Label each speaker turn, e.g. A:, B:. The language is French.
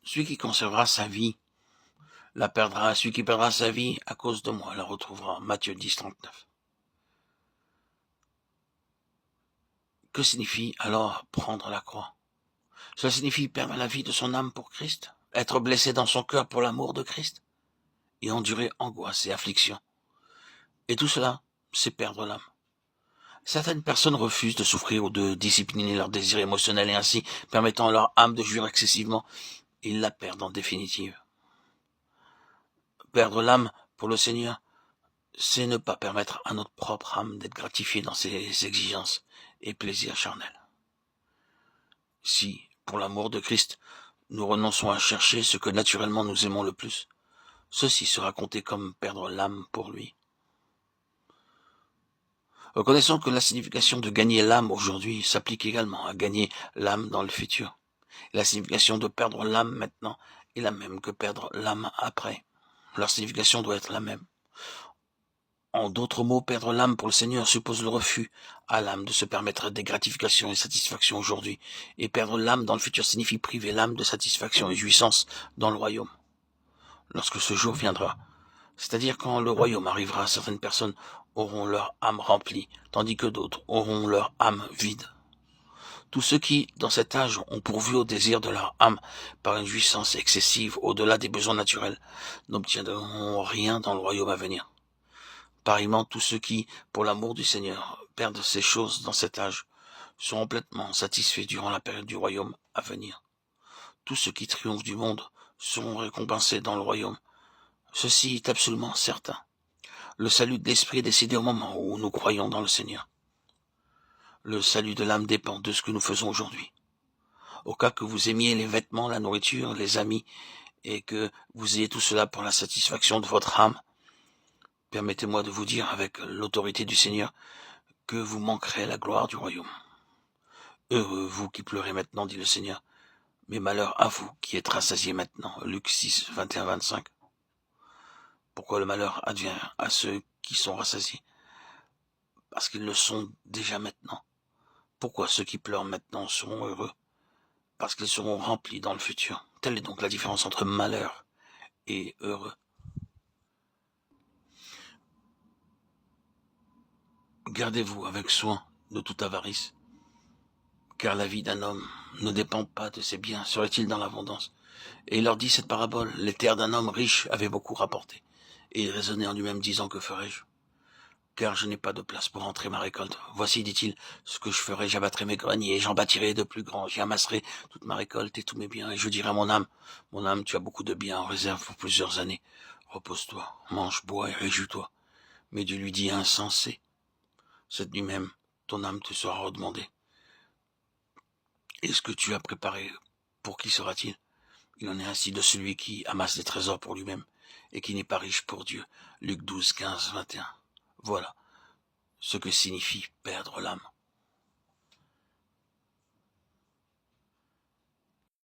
A: Celui qui conservera sa vie la perdra. Celui qui perdra sa vie à cause de moi la retrouvera. Matthieu 10, 39. Que signifie alors prendre la croix? Cela signifie perdre la vie de son âme pour Christ, être blessé dans son cœur pour l'amour de Christ, et endurer angoisse et affliction. Et tout cela, c'est perdre l'âme. Certaines personnes refusent de souffrir ou de discipliner leurs désirs émotionnels et ainsi permettant à leur âme de jouir excessivement. Ils la perdent en définitive. Perdre l'âme pour le Seigneur, c'est ne pas permettre à notre propre âme d'être gratifiée dans ses exigences et plaisirs charnels. Si, pour l'amour de Christ, nous renonçons à chercher ce que naturellement nous aimons le plus, ceci sera compté comme perdre l'âme pour lui. Reconnaissons que la signification de gagner l'âme aujourd'hui s'applique également à gagner l'âme dans le futur. La signification de perdre l'âme maintenant est la même que perdre l'âme après. Leur signification doit être la même. En d'autres mots, perdre l'âme pour le Seigneur suppose le refus à l'âme de se permettre des gratifications et satisfactions aujourd'hui. Et perdre l'âme dans le futur signifie priver l'âme de satisfaction et jouissance dans le royaume. Lorsque ce jour viendra, c'est-à-dire quand le royaume arrivera, certaines personnes auront leur âme remplie, tandis que d'autres auront leur âme vide. Tous ceux qui, dans cet âge, ont pourvu au désir de leur âme par une jouissance excessive au-delà des besoins naturels, n'obtiendront rien dans le royaume à venir. Pareillement, tous ceux qui, pour l'amour du Seigneur, perdent ces choses dans cet âge, seront complètement satisfaits durant la période du royaume à venir. Tous ceux qui triomphent du monde seront récompensés dans le royaume. Ceci est absolument certain. Le salut de l'esprit est décidé au moment où nous croyons dans le Seigneur. Le salut de l'âme dépend de ce que nous faisons aujourd'hui. Au cas que vous aimiez les vêtements, la nourriture, les amis, et que vous ayez tout cela pour la satisfaction de votre âme, permettez-moi de vous dire avec l'autorité du Seigneur que vous manquerez la gloire du royaume. Heureux vous qui pleurez maintenant, dit le Seigneur, mais malheur à vous qui êtes rassasiés maintenant. Luc 6, 21-25. Pourquoi le malheur advient à ceux qui sont rassasiés? Parce qu'ils le sont déjà maintenant. Pourquoi ceux qui pleurent maintenant seront heureux? Parce qu'ils seront remplis dans le futur. Telle est donc la différence entre malheur et heureux. Gardez-vous avec soin de toute avarice, car la vie d'un homme ne dépend pas de ses biens. Serait-il dans l'abondance? Et il leur dit cette parabole: les terres d'un homme riche avaient beaucoup rapporté. Et il raisonnait en lui-même, disant: que ferai-je? Car je n'ai pas de place pour entrer ma récolte. Voici, dit-il, ce que je ferai: j'abattrai mes greniers, j'en bâtirai de plus grands, j'y amasserai toute ma récolte et tous mes biens, et je dirai à mon âme: tu as beaucoup de biens en réserve pour plusieurs années. Repose-toi, mange, bois et réjouis-toi. Mais Dieu lui dit: insensé, cette nuit même, ton âme te sera redemandée. Et ce que tu as préparé, pour qui sera-t-il? Il en est ainsi de celui qui amasse des trésors pour lui-même et qui n'est pas riche pour Dieu. Luc 12, 15, 21. Voilà ce que signifie perdre l'âme.